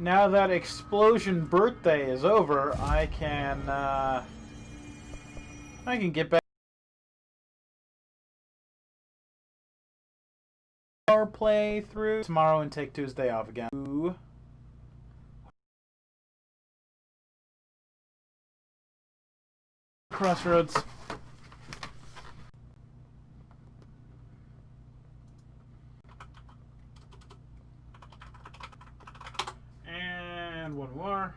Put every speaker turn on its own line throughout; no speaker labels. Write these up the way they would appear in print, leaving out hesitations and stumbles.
Now that explosion birthday is over, I can get back. Our playthrough tomorrow and take Tuesday off again. Crossroads. And one more.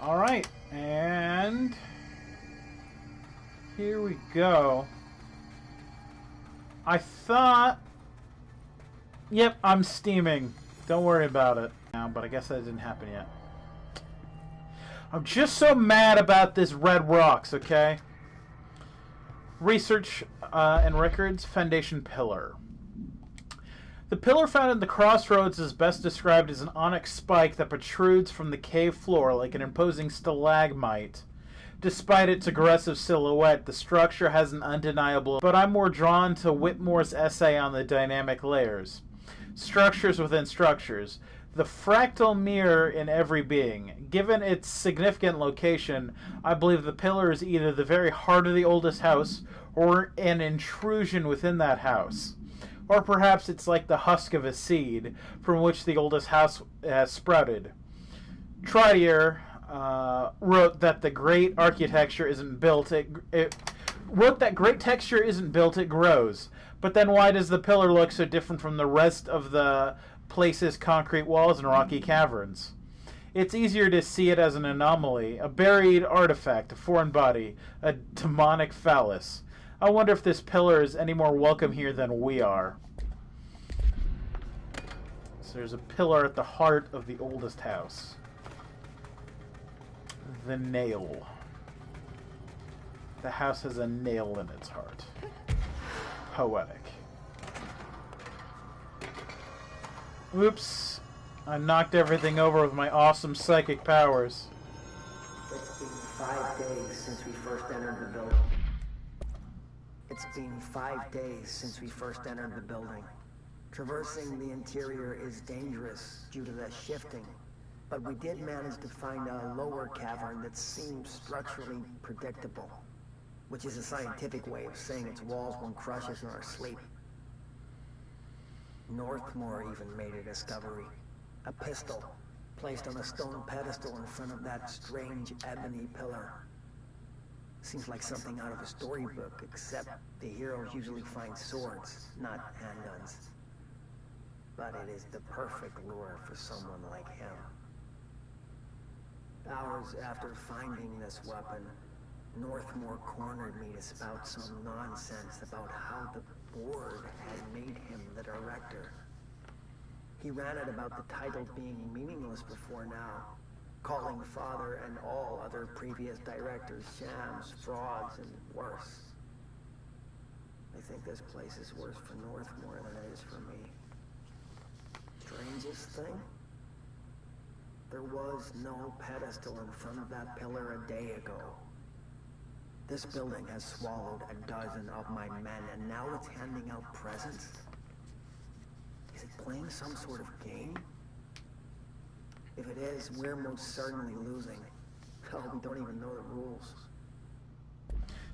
Alright, and here we go. I thought... Yep, I'm steaming. Don't worry about it now, but I guess that didn't happen yet. I'm just so mad about this red rocks, okay? Research and records, foundation pillar. The pillar found in the crossroads is best described as an onyx spike that protrudes from the cave floor like an imposing stalagmite. Despite its aggressive silhouette, the structure has an undeniable... But I'm more drawn to Whitmore's essay on the dynamic layers. Structures within structures. The fractal mirror in every being. Given its significant location, I believe the pillar is either the very heart of the oldest house or an intrusion within that house. Or perhaps it's like the husk of a seed from which the oldest house has sprouted. Trotter wrote that the great architecture isn't built, it wrote that great texture isn't built, it grows. But then why does the pillar look so different from the rest of the place's concrete walls and rocky caverns? It's easier to see it as an anomaly, a buried artifact, a foreign body, a demonic phallus. I wonder if this pillar is any more welcome here than we are. So there's a pillar at the heart of the oldest house. The nail. The house has a nail in its heart. Poetic. Oops. I knocked everything over with my awesome psychic powers.
It's been 5 days since we first entered the building. It's been 5 days since we first entered the building. Traversing the interior is dangerous due to the shifting, but we did manage to find a lower cavern that seems structurally predictable, which is a scientific way of saying its walls won't crush us in our sleep. Northmore even made a discovery. A pistol, placed on a stone pedestal in front of that strange ebony pillar. Seems like something out of a storybook, except the heroes usually find swords, not handguns. But it is the perfect lure for someone like him. Hours after finding this weapon, Northmore cornered me to spout some nonsense about how the board had made him the director. He ranted about the title being meaningless before now, calling Father and all other previous directors shams, frauds, and worse. I think this place is worse for Northmore than it is for me. Strangest thing? There was no pedestal in front of that pillar a day ago. This building has swallowed a dozen of my men, and now it's handing out presents? Is it playing some sort of game? If it is, we're most certainly losing. Hell, we don't even know the rules.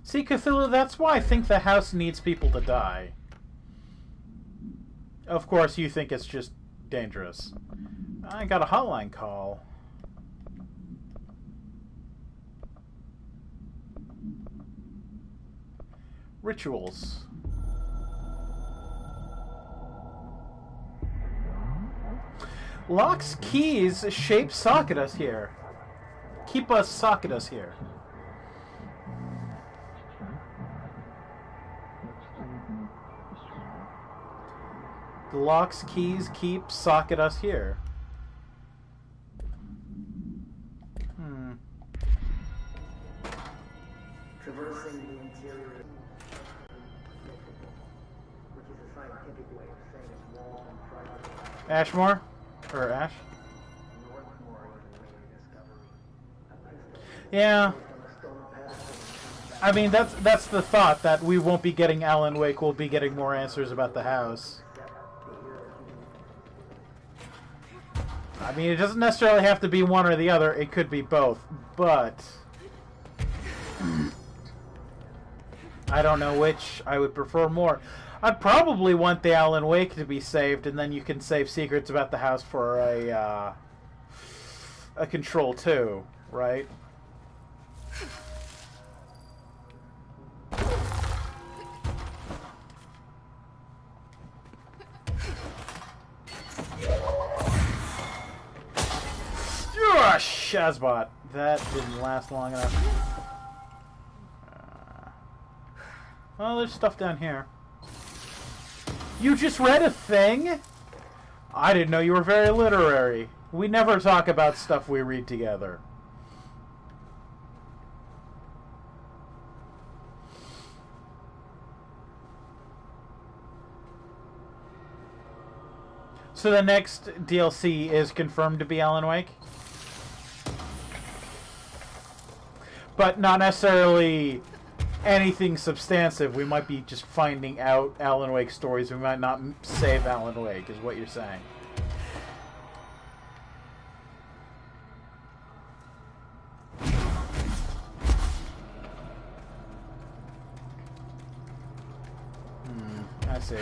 See, Cthulhu, that's why I think the house needs people to die. Of course, you think it's just dangerous. I got a hotline call. Rituals. Locks, keys, shape, socket us here. Keep us, socket us here. The locks, keys, keep, socket us here.
Traversing the interior, which is a scientific way of saying its walls and front.
Ashmore? Or Ash? Yeah. I mean, that's the thought, that we won't be getting Alan Wake, we'll be getting more answers about the house. I mean, it doesn't necessarily have to be one or the other. It could be both. But I don't know which I would prefer more. I'd probably want the Alan Wake to be saved, and then you can save secrets about the house for a Control 2, right? Shazbot. That didn't last long enough. Well, there's stuff down here. You just read a thing? I didn't know you were very literary. We never talk about stuff we read together. So the next DLC is confirmed to be Alan Wake? But not necessarily anything substantive. We might be just finding out Alan Wake stories. We might not save Alan Wake, is what you're saying. I see.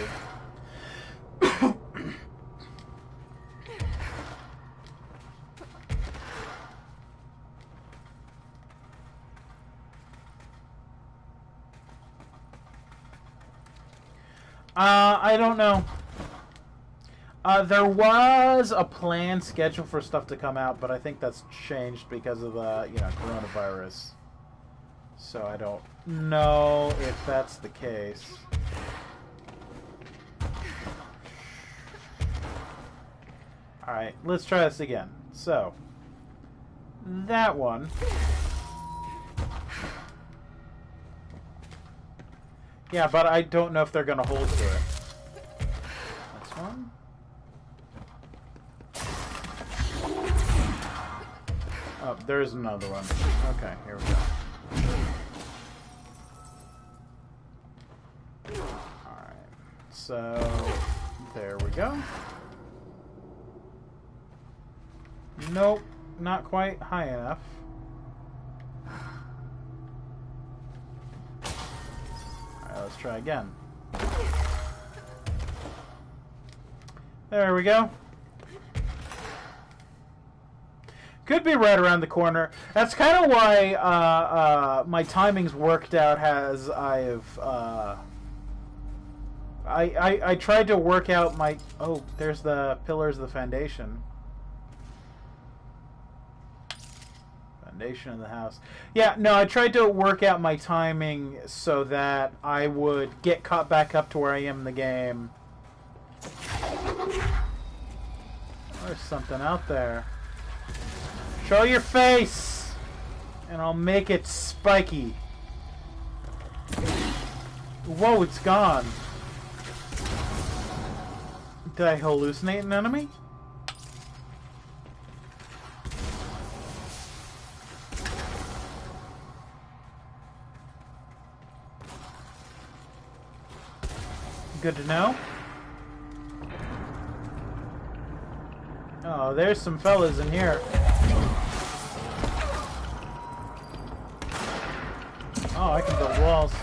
I don't know. There was a planned schedule for stuff to come out, but I think that's changed because of the, coronavirus. So I don't know if that's the case. Alright, let's try this again. So, that one. Yeah, but I don't know if they're going to hold to it. This one? Oh, there's another one. Okay, here we go. Alright, so there we go. Nope, not quite high enough. Let's try again. There we go. Could be right around the corner. That's kind of why my timings worked out as I've... I tried to work out my... Oh, there's the pillars of the foundation. Foundation of the house. Yeah, no, I tried to work out my timing so that I would get caught back up to where I am in the game. There's something out there. Show your face! And I'll make it spiky. Whoa, it's gone. Did I hallucinate an enemy? Good to know. Oh, there's some fellas in here. Oh, I can build walls.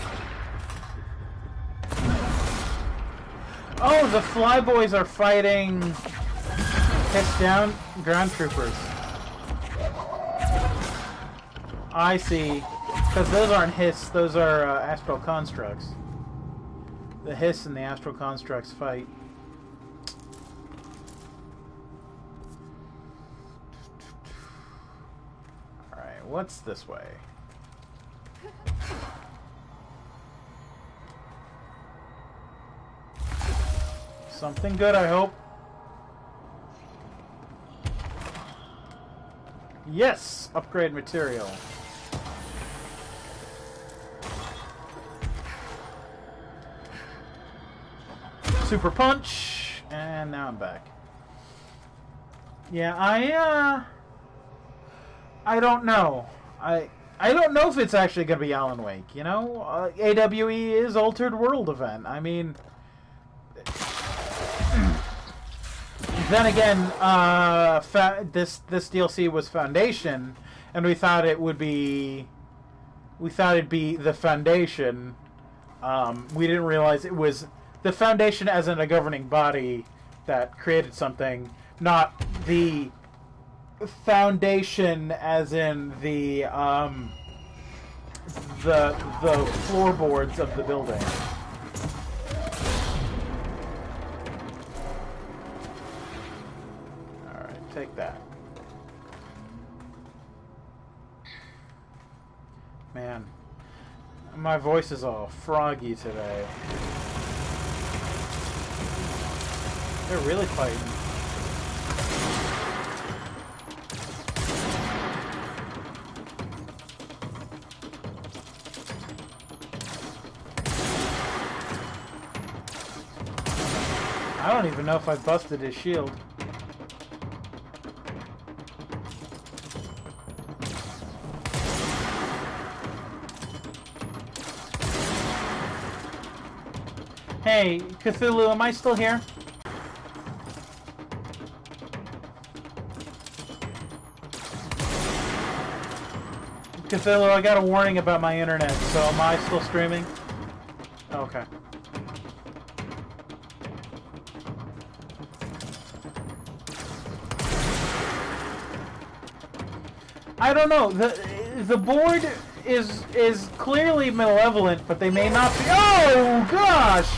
Oh, the flyboys are fighting Hiss down ground troopers. I see. Because those aren't Hiss, those are astral constructs. The Hiss and the astral constructs fight. Alright, what's this way? Something good, I hope. Yes! Upgrade material. Super punch, and now I'm back. Yeah, I don't know. I don't know if it's actually gonna be Alan Wake. You know, AWE is Altered World event. I mean, Then again, this DLC was Foundation, and we thought it'd be the Foundation. We didn't realize it was the Foundation as in a governing body that created something, not the Foundation as in the floorboards of the building. Alright, take that. Man, my voice is all froggy today. They're really fighting. I don't even know if I busted his shield. Hey, Cthulhu, am I still here? Cthulhu, I got a warning about my internet, so am I still streaming? Okay. I don't know. The board is clearly malevolent, but they may not be. Oh gosh!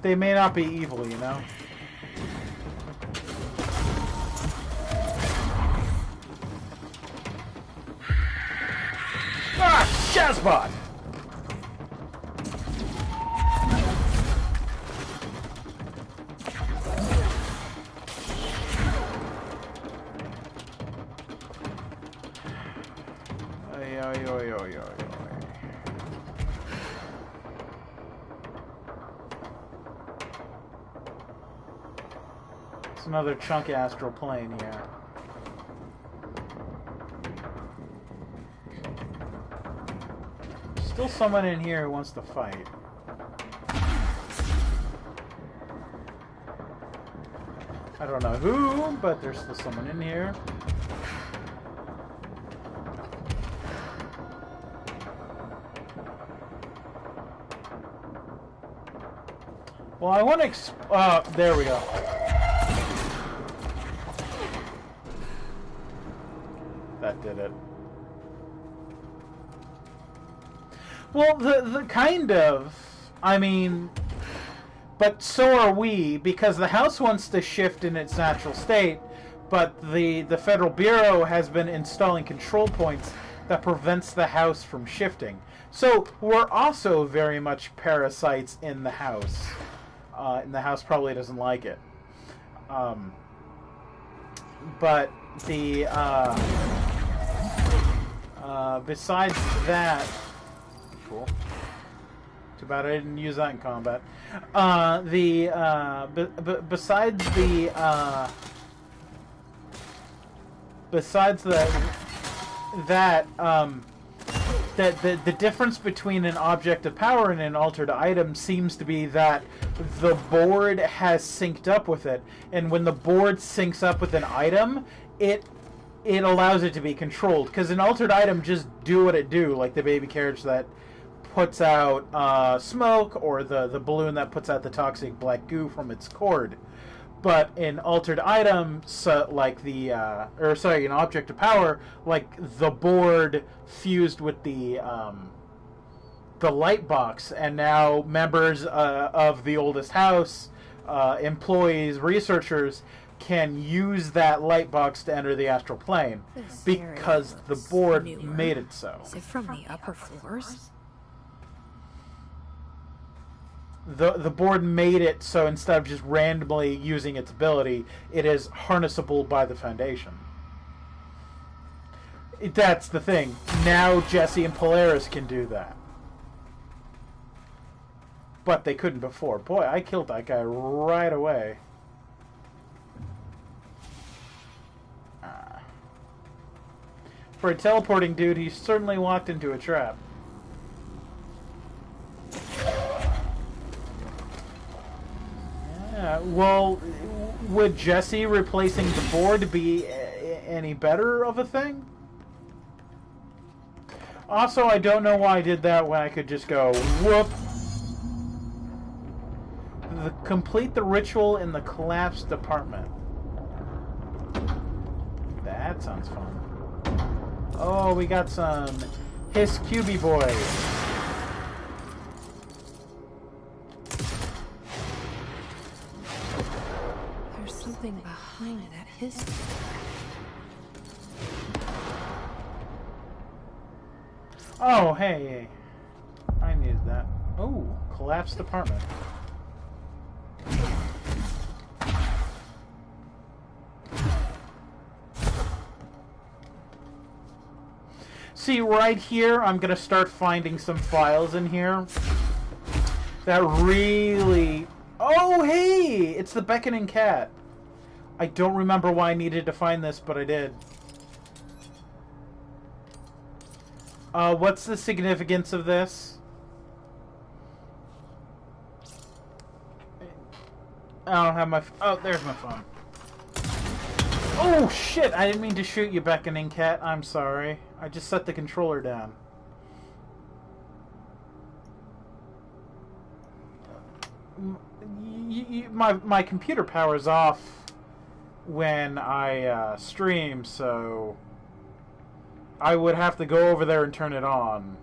They may not be evil, you know. Ah, Shazbot! It's another chunk astral plane here. Still someone in here who wants to fight. I don't know who, but there's still someone in here. Well, I want to there we go. That did it. Well, the kind of, I mean, but so are we, because the house wants to shift in its natural state, but the Federal Bureau has been installing control points that prevents the house from shifting. So we're also very much parasites in the house. And the house probably doesn't like it. But the besides that, cool. Too bad I didn't use that in combat. Besides the difference between an object of power and an altered item seems to be that the board has synced up with it, and when the board syncs up with an item, it allows it to be controlled. Because an altered item just do what it do, like the baby carriage that puts out smoke, or the balloon that puts out the toxic black goo from its cord. But an altered item, like an object of power, like the board fused with the light box, and now members of the oldest house, employees, researchers, can use that light box to enter the astral plane because the board made it so.
Is it from the upper floors?
The board made it so instead of just randomly using its ability, it is harnessable by the Foundation. That's the thing. Now Jesse and Polaris can do that. But they couldn't before. Boy, I killed that guy right away. For a teleporting dude, he's certainly walked into a trap. Well, would Jesse replacing the board be any better of a thing? Also, I don't know why I did that when I could just go, whoop. Complete the ritual in the collapsed apartment. That sounds fun. Oh, we got some Hiss QB boys.
There's something behind that history.
Oh, hey. I needed that. Oh, collapsed apartment. See, right here, I'm going to start finding some files in here that really... Oh, hey! It's the beckoning cat. I don't remember why I needed to find this, but I did. What's the significance of this? I don't have my... Oh, there's my phone. Oh, shit! I didn't mean to shoot you, beckoning cat. I'm sorry. I just set the controller down. My computer power's off when I stream, so I would have to go over there and turn it on.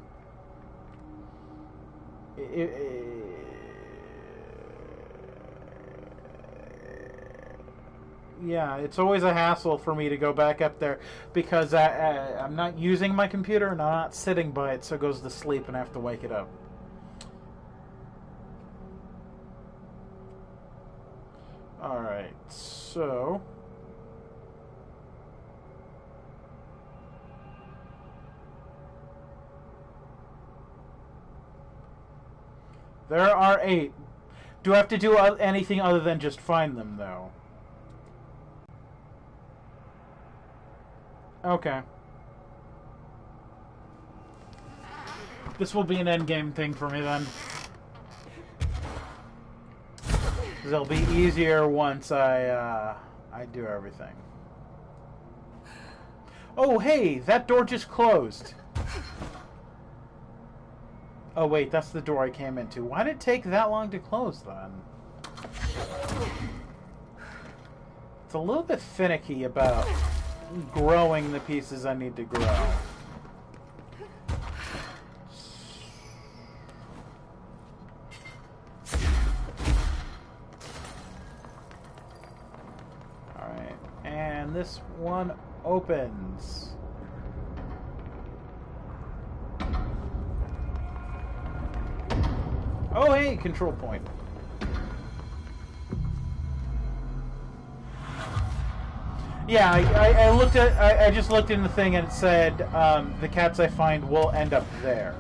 Yeah, it's always a hassle for me to go back up there because I'm not using my computer and I'm not sitting by it, so it goes to sleep and I have to wake it up. Alright, so... There are 8. Do I have to do anything other than just find them, though? Okay. This will be an endgame thing for me, then. It'll be easier once I do everything. Oh, hey! That door just closed. Oh, wait, that's the door I came into. Why did it take that long to close, then? It's a little bit finicky about growing the pieces I need to grow. Alright, and this one opens. Oh, hey, control point. Yeah, I looked at. I just looked in the thing and it said the cats I find will end up there.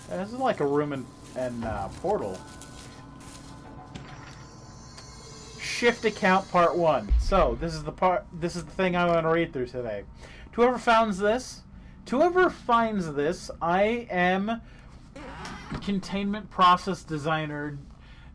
This is like a room and portal. Shift account part 1. So this is the part. This is the thing I want to read through today. To whoever finds this, I am containment process designer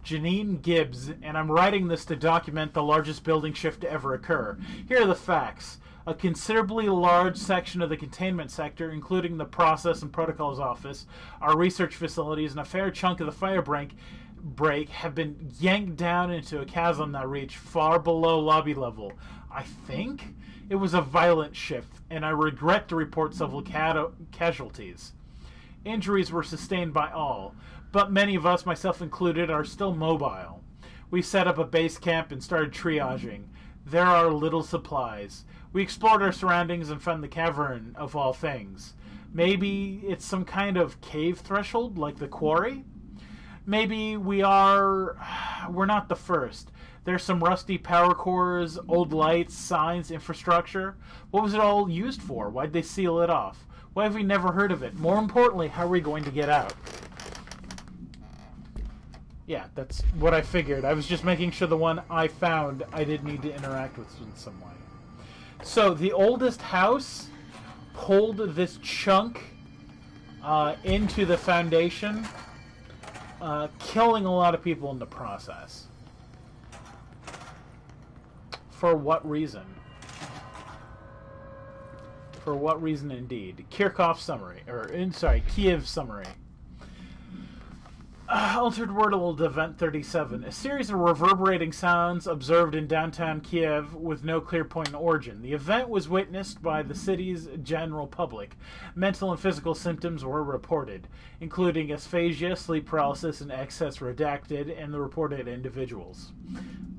Janine Gibbs, and I'm writing this to document the largest building shift to ever occur. Here are the facts. A considerably large section of the containment sector, including the process and protocols office, our research facilities, and a fair chunk of the fire break have been yanked down into a chasm that reached far below lobby level. I think it was a violent shift, and I regret to report several casualties. Injuries were sustained by all, but many of us, myself included, are still mobile. We set up a base camp and started triaging. There are little supplies. We explored our surroundings and found the cavern of all things. Maybe it's some kind of cave threshold, like the quarry? Maybe we're not the first. There's some rusty power cores, old lights, signs, infrastructure. What was it all used for? Why'd they seal it off? Why have we never heard of it? More importantly, how are we going to get out? Yeah, that's what I figured. I was just making sure the one I found I didn't need to interact with in some way. So, the oldest house pulled this chunk into the foundation. killing a lot of people in the process. For what reason? For what reason, indeed? Kirchhoff summary, Kiev summary. Altered World Event 37. A series of reverberating sounds observed in downtown Kiev with no clear point in origin. The event was witnessed by the city's general public. Mental and physical symptoms were reported, including aphasia, sleep paralysis, and excess redacted, and the reported individuals.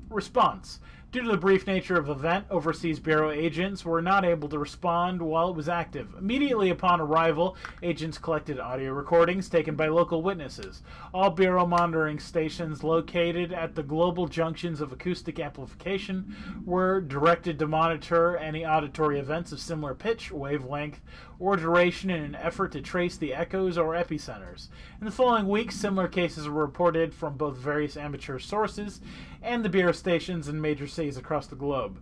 Response. Due to the brief nature of the event, Overseas Bureau agents were not able to respond while it was active. Immediately upon arrival, agents collected audio recordings taken by local witnesses. All Bureau monitoring stations located at the global junctions of acoustic amplification were directed to monitor any auditory events of similar pitch, wavelength, or duration in an effort to trace the echoes or epicenters. In the following weeks, similar cases were reported from both various amateur sources and the Bureau stations in major cities across the globe.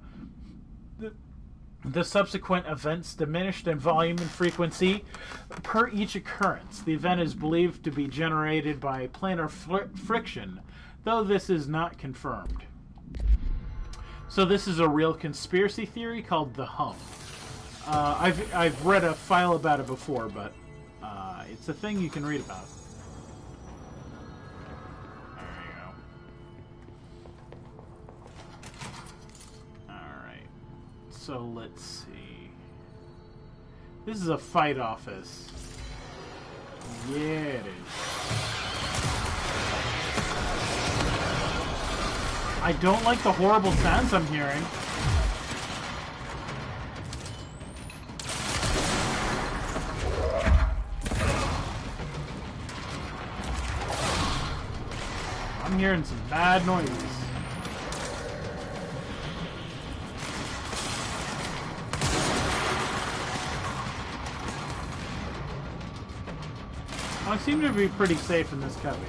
The subsequent events diminished in volume and frequency per each occurrence. The event is believed to be generated by planar friction, though this is not confirmed. So this is a real conspiracy theory called the hum. I've read a file about it before, but it's a thing you can read about. There you go. Alright. So let's see. This is a fight office. Yeah, it is. I don't like the horrible sounds I'm hearing. I'm hearing some bad noises. I seem to be pretty safe in this cubby.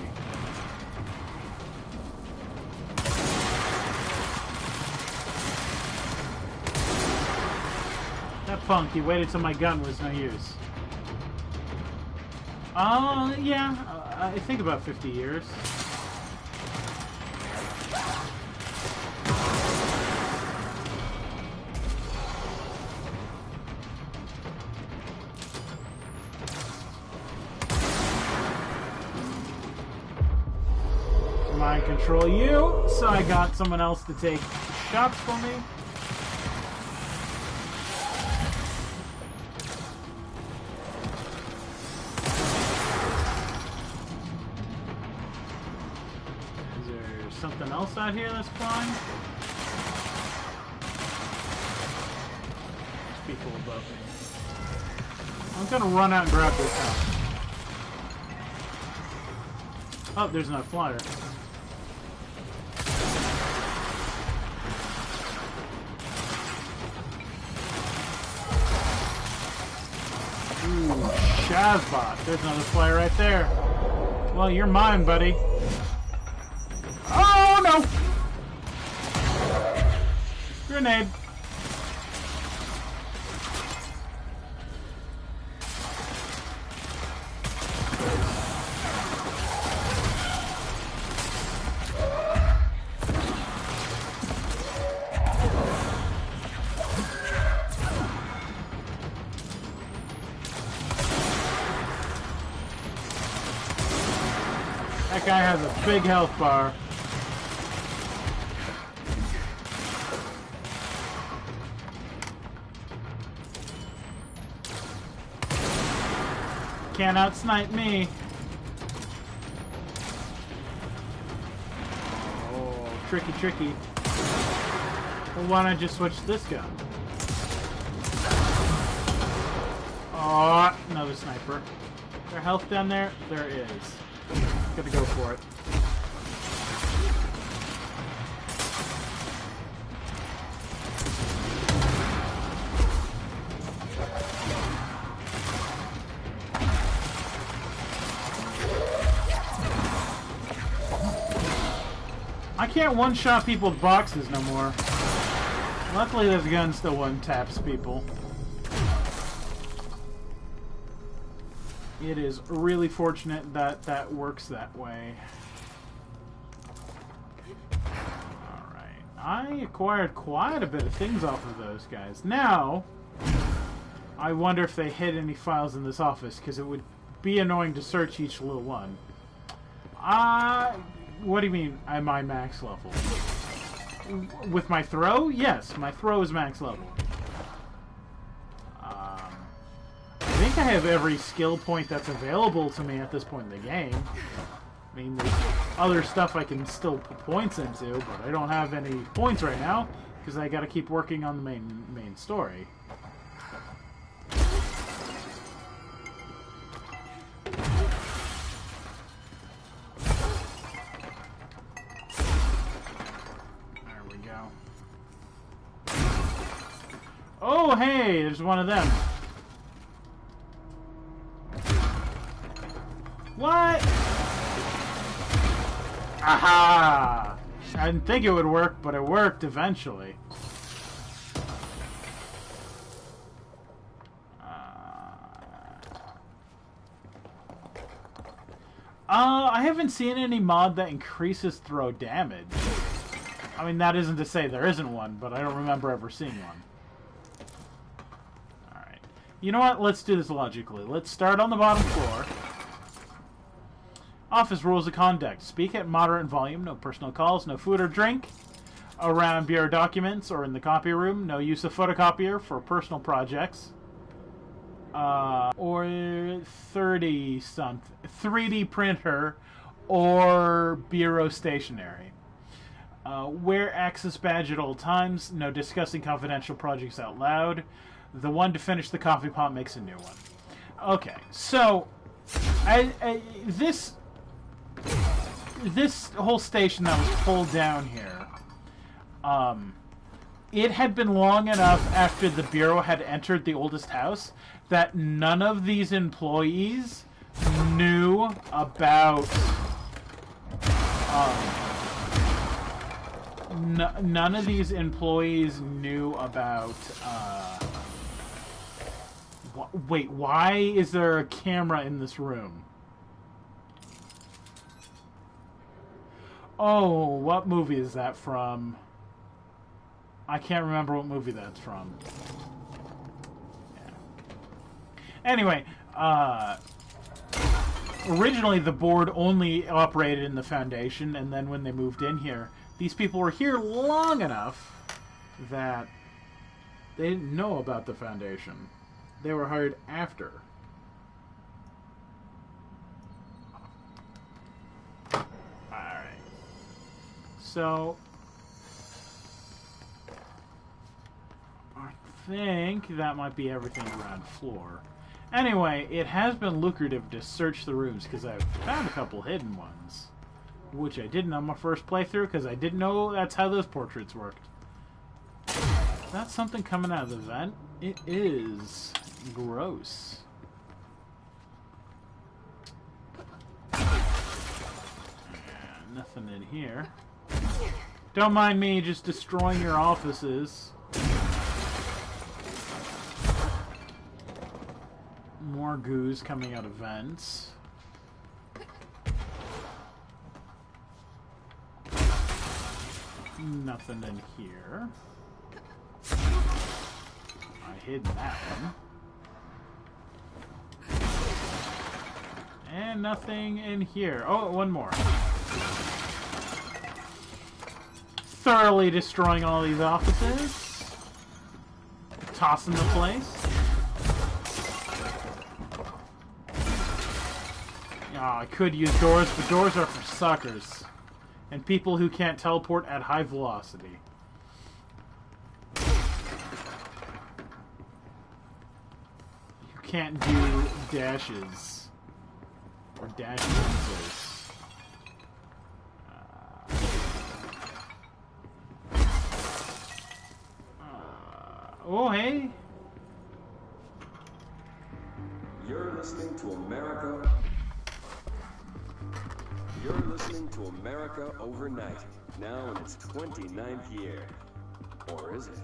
That punk, he waited till my gun was no use. Yeah, I think about 50 years. Mind control you, so I got someone else to take shots for me. Is there something else out here that's flying? There's people above me. I'm gonna run out and grab this house. Oh, there's another flyer. Ooh, Shazbot. There's another flyer right there. Well, you're mine, buddy. Oh, no! Grenade. That guy has a big health bar. Can't outsnipe me. Oh, tricky, tricky. Well, why not just switch to this gun? Oh, another sniper. Is there health down there? There is. Gonna go for it. I can't one-shot people with boxes no more. Luckily, this gun still one-taps people. It is really fortunate that that works that way. Alright. I acquired quite a bit of things off of those guys. Now, I wonder if they hid any files in this office, because it would be annoying to search each little one. What do you mean, am I max level? With my throw? Yes, my throw is max level. I think I have every skill point that's available to me at this point in the game. I mean, there's other stuff I can still put points into, but I don't have any points right now, because I gotta keep working on the main story. There we go. Oh, hey, there's one of them. What? Aha! I didn't think it would work, but it worked eventually. I haven't seen any mod that increases throw damage. I mean, that isn't to say there isn't one, but I don't remember ever seeing one. Alright. You know what? Let's do this logically. Let's start on the bottom floor. Office rules of conduct. Speak at moderate volume. No personal calls. No food or drink around bureau documents or in the copy room. No use of photocopier for personal projects. Or 30-something. 3D printer or bureau stationery. Wear access badge at all times. No discussing confidential projects out loud. The one to finish the coffee pot makes a new one. Okay, so this whole station that was pulled down here, it had been long enough after the Bureau had entered the oldest house that none of these employees knew about none of these employees knew about wait, why is there a camera in this room? Oh, what movie is that from? I can't remember what movie that's from. Yeah. Anyway, originally the board only operated in the Foundation, and then when they moved in here, these people were here long enough that they didn't know about the Foundation. They were hired after. Alright. So, I think that might be everything around floor. Anyway, it has been lucrative to search the rooms because I've found a couple hidden ones, which I didn't on my first playthrough because I didn't know that's how those portraits worked. That's something coming out of the vent. It is gross. Nothing in here. Don't mind me just destroying your offices. More goos coming out of vents. Nothing in here. I hid that one. And nothing in here. Oh, one more. Thoroughly destroying all these offices. Tossing the place. Oh, I could use doors, but doors are for suckers. And people who can't teleport at high velocity. You can't do dashes. Or dash dances. Oh, hey.
You're listening to America. You're listening to America Overnight, now in its 29th year. Or is it?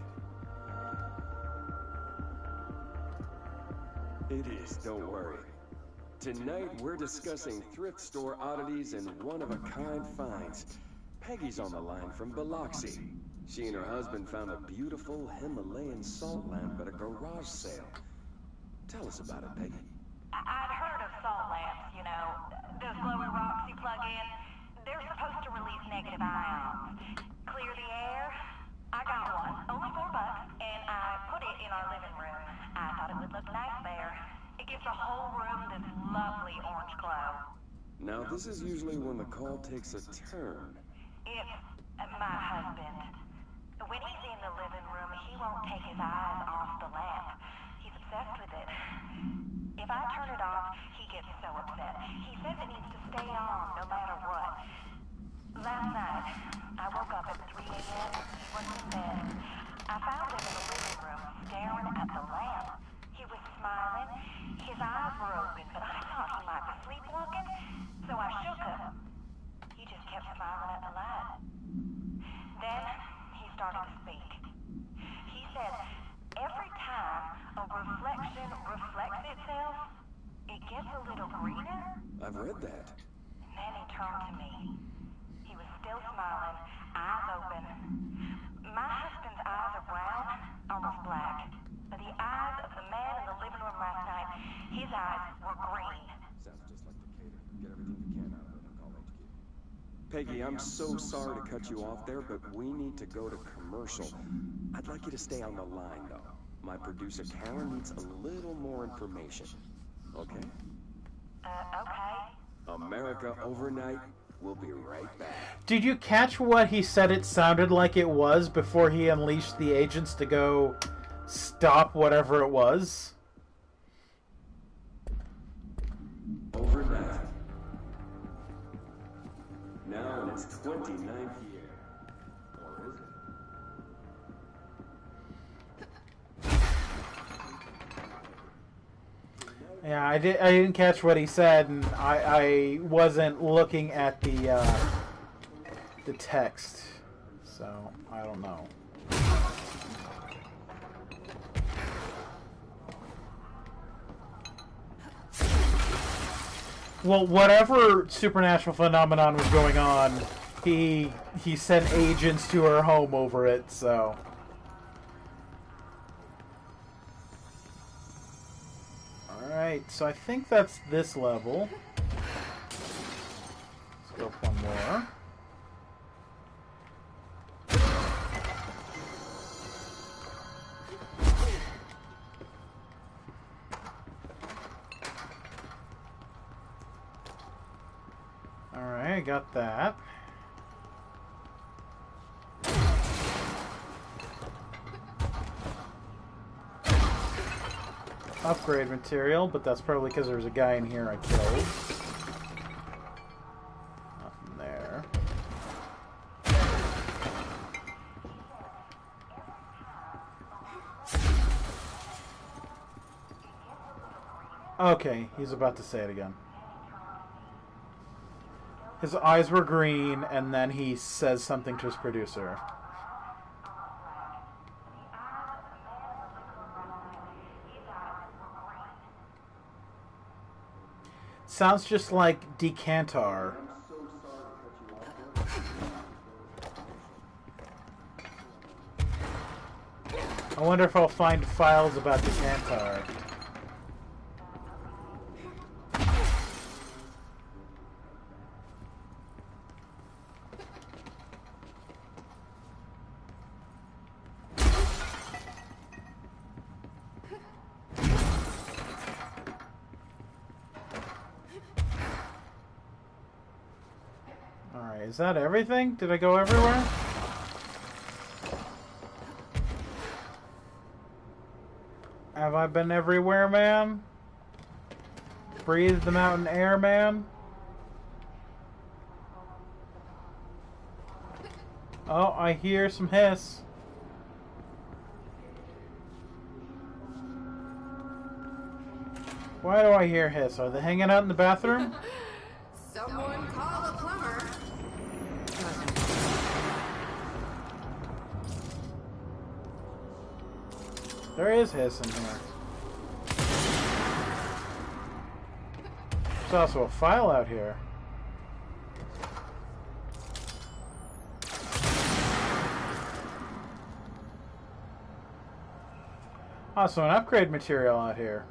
It is, don't worry. Tonight, we're discussing thrift store oddities and one-of-a-kind finds. Peggy's on the line from Biloxi. She and her husband found a beautiful Himalayan salt lamp at a garage sale. Tell us about it, Peggy.
I'd heard of salt lamps, you know, those glowy rocks you plug in. They're supposed to release negative ions. Clear the air. I got one, only $4, and I put it in our living room. I thought it would look nice there. It gives the whole room this lovely orange glow.
Now, this is usually when the call takes a turn.
It's my husband. When he's in the living room, he won't take his eyes off the lamp. He's obsessed with it. If I turn it off, he gets so upset. He says it needs to stay on no matter what. Last night, I woke up at 3 a.m. He was in bed. I found him in the living room, staring at the lamp. He was smiling. His eyes were open, but I thought he might be sleepwalking, so I shook him. He just kept smiling at the light. Then, he started to speak. He said, every time a reflection reflects itself, it gets a little greener.
I've read that.
And then he turned to me. He was still smiling, eyes open. My husband's eyes are brown, almost black. But the eyes of the man in the living room last night, his eyes were green.
Sounds just like Decatur. Get everything you can out of it and call HQ. Peggy, I'm so sorry to cut you off there, but we need to go to commercial. I'd like you to stay on the line, though. My producer, Karen, needs a little more information. Okay?
Okay.
America Overnight. We'll be right back.
Did you catch what he said it sounded like it was before he unleashed the agents to go stop whatever it was?
Overnight. Now in its 29th year. Or is it?
Yeah, I didn't catch what he said, and I wasn't looking at the text, so I don't know. Well, whatever supernatural phenomenon was going on, he sent agents to her home over it, so. Alright, so I think that's this level. Let's go for one more. Alright, I got that. Upgrade material, but that's probably because there was a guy in here I killed. Nothing there. Okay, he's about to say it again. His eyes were green, and then he says something to his producer. Sounds just like Decantar. I wonder if I'll find files about Decantar. Alright, is that everything? Did I go everywhere? Have I been everywhere, man? Breathe the mountain air, man? Oh, I hear some hiss. Why do I hear hiss? Are they hanging out in the bathroom?
Someone call a plumber.
There is hiss in here. There's also a file out here. Also, an upgrade material out here.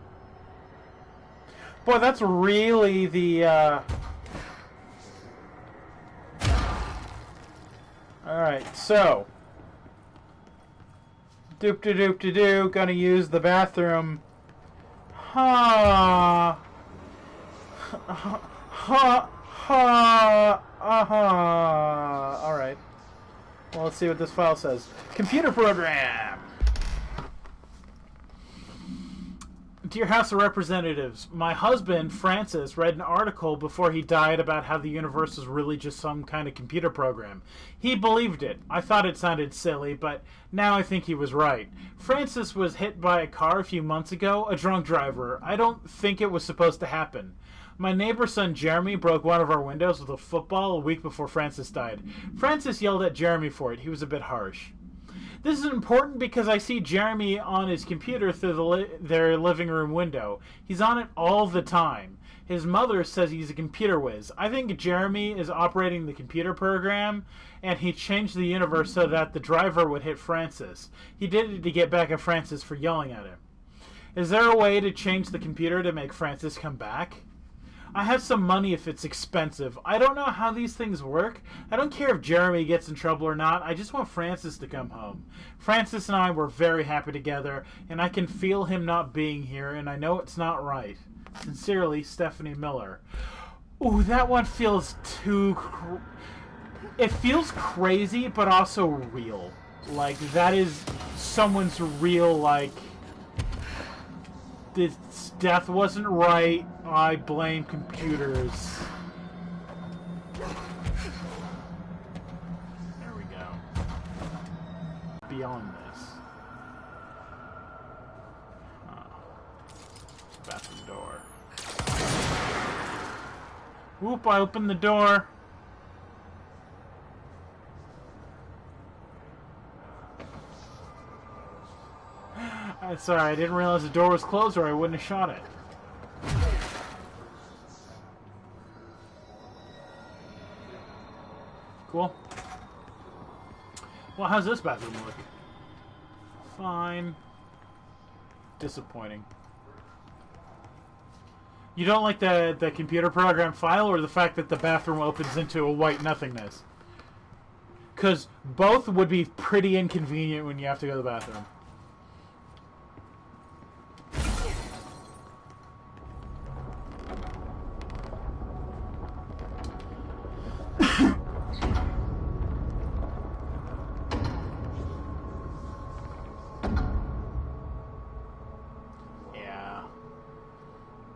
Boy, that's really the, Alright, so. Doop-de-doop-de-doo. Gonna use the bathroom. Ha. Ha. Ha. Ha. Alright. Well, let's see what this file says. Computer program! Dear House of Representatives, my husband, Francis, read an article before he died about how the universe is really just some kind of computer program. He believed it. I thought it sounded silly, but now I think he was right. Francis was hit by a car a few months ago, a drunk driver. I don't think it was supposed to happen. My neighbor's son Jeremy broke one of our windows with a football a week before Francis died. Francis yelled at Jeremy for it. He was a bit harsh. This is important because I see Jeremy on his computer through their living room window. He's on it all the time. His mother says he's a computer whiz. I think Jeremy is operating the computer program, and he changed the universe so that the driver would hit Francis. He did it to get back at Francis for yelling at him. Is there a way to change the computer to make Francis come back? I have some money if it's expensive. I don't know how these things work. I don't care if Jeremy gets in trouble or not. I just want Francis to come home. Francis and I were very happy together, and I can feel him not being here, and I know it's not right. Sincerely, Stephanie Miller. Ooh, that one feels too... It feels crazy, but also real. Like, that is someone's real, like... This death wasn't right. I blame computers. There we go. Beyond this. Bathroom door. Whoop, I opened the door. Sorry, I didn't realize the door was closed or I wouldn't have shot it. Cool. Well, how's this bathroom look? Fine. Disappointing. You don't like the computer program file or the fact that the bathroom opens into a white nothingness? Because both would be pretty inconvenient when you have to go to the bathroom.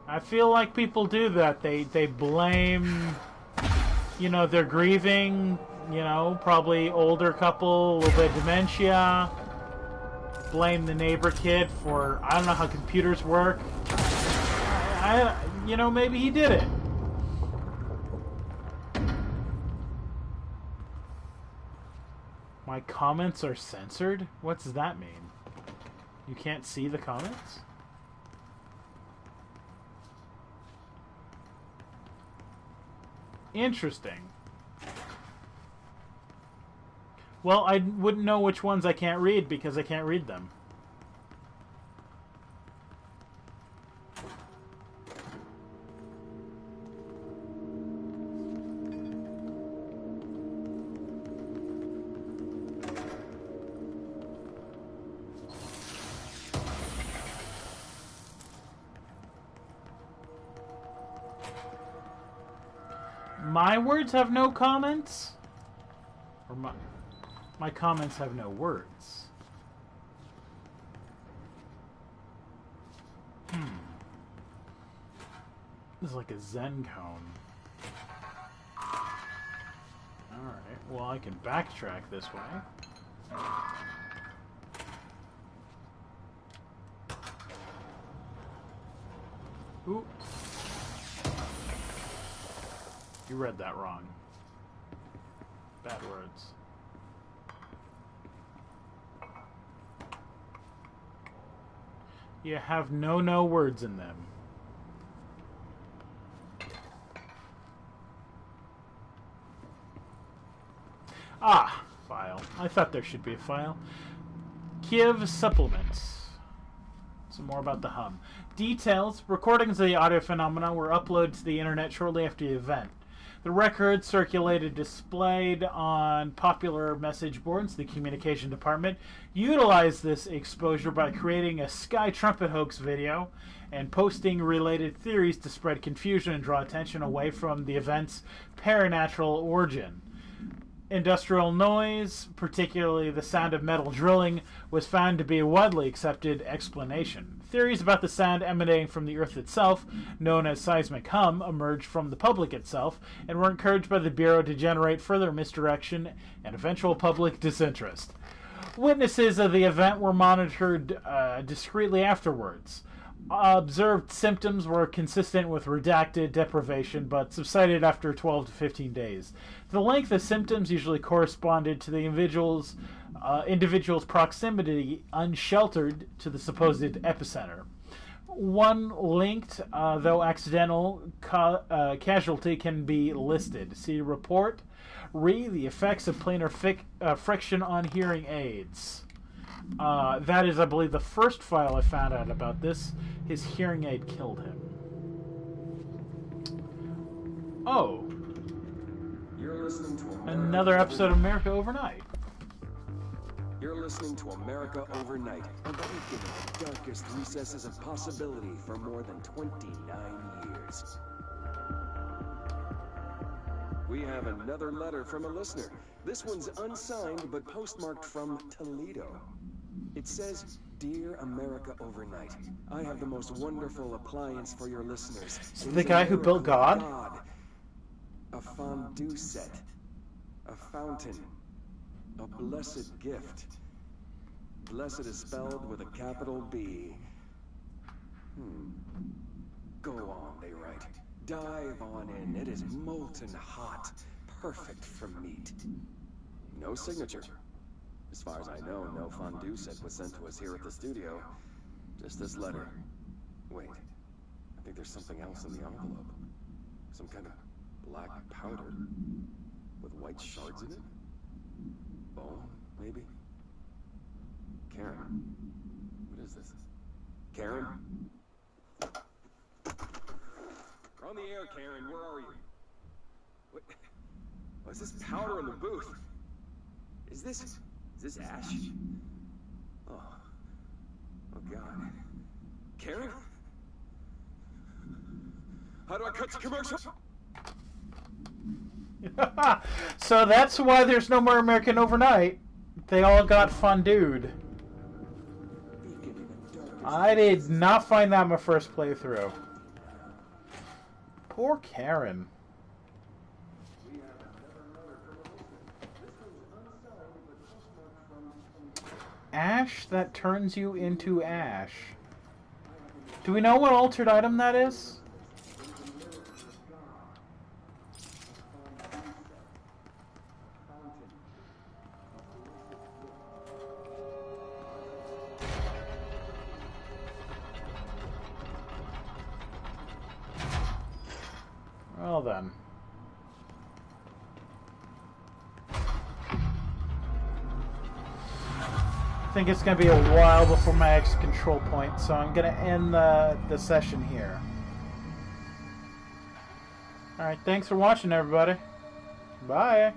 I feel like people do that. They blame, you know, they're grieving, you know, probably older couple, a little bit of dementia. Blame the neighbor kid for, I don't know how computers work. You know, maybe he did it. My comments are censored? What does that mean? You can't see the comments? Interesting. Well, I wouldn't know which ones I can't read because I can't read them. My words have no comments? Or my comments have no words? This is like a Zen cone. Alright, well I can backtrack this way. Ooh. You read that wrong. Bad words. You have no words in them. Ah, file. I thought there should be a file. Kiev supplements. Some more about the hum. Details. Recordings of the audio phenomena were uploaded to the internet shortly after the event. The records circulated displayed on popular message boards. The communication department utilized this exposure by creating a Sky Trumpet hoax video and posting related theories to spread confusion and draw attention away from the event's paranatural origin. Industrial noise, particularly the sound of metal drilling, was found to be a widely accepted explanation. Theories about the sound emanating from the Earth itself, known as seismic hum, emerged from the public itself and were encouraged by the Bureau to generate further misdirection and eventual public disinterest. Witnesses of the event were monitored discreetly afterwards. Observed symptoms were consistent with redacted deprivation, but subsided after 12 to 15 days. The length of symptoms usually corresponded to the individual's proximity unsheltered to the supposed epicenter. One linked, though accidental, casualty can be listed. See report. The effects of planar friction on hearing aids. That is, I believe, the first file I found out about this. His hearing aid killed him. Oh.
You're listening to
Another episode of America Overnight.
You're listening to America Overnight, a week in the darkest recesses of possibility for more than 29 years. We have another letter from a listener. This one's unsigned, but postmarked from Toledo. It says, "Dear America Overnight, I have the most wonderful appliance for your listeners.
So the guy who built God?
A fondue set. A fountain. A blessed gift. Blessed is spelled with a capital B. Go on, they write. Dive on in. It is molten hot. Perfect for meat. No signature. As far as I know, no fondue set was sent to us here at the studio. Just this letter. Wait. I think there's something else in the envelope. Some kind of black powder. With white shards in it? Bone, maybe? Karen. What is this? Karen? We're on the air, Karen. Where are you? What? What's this powder in the booth? Is this ash? Oh God. Karen? How do I cut the commercial?
So that's why there's no more American Overnight. They all got fondued. I did not find that my first playthrough. Poor Karen. Ash that turns you into ash. Do we know what altered item that is? Well then. I think it's going to be a while before my next control point, so I'm going to end the session here. Alright, thanks for watching, everybody. Bye.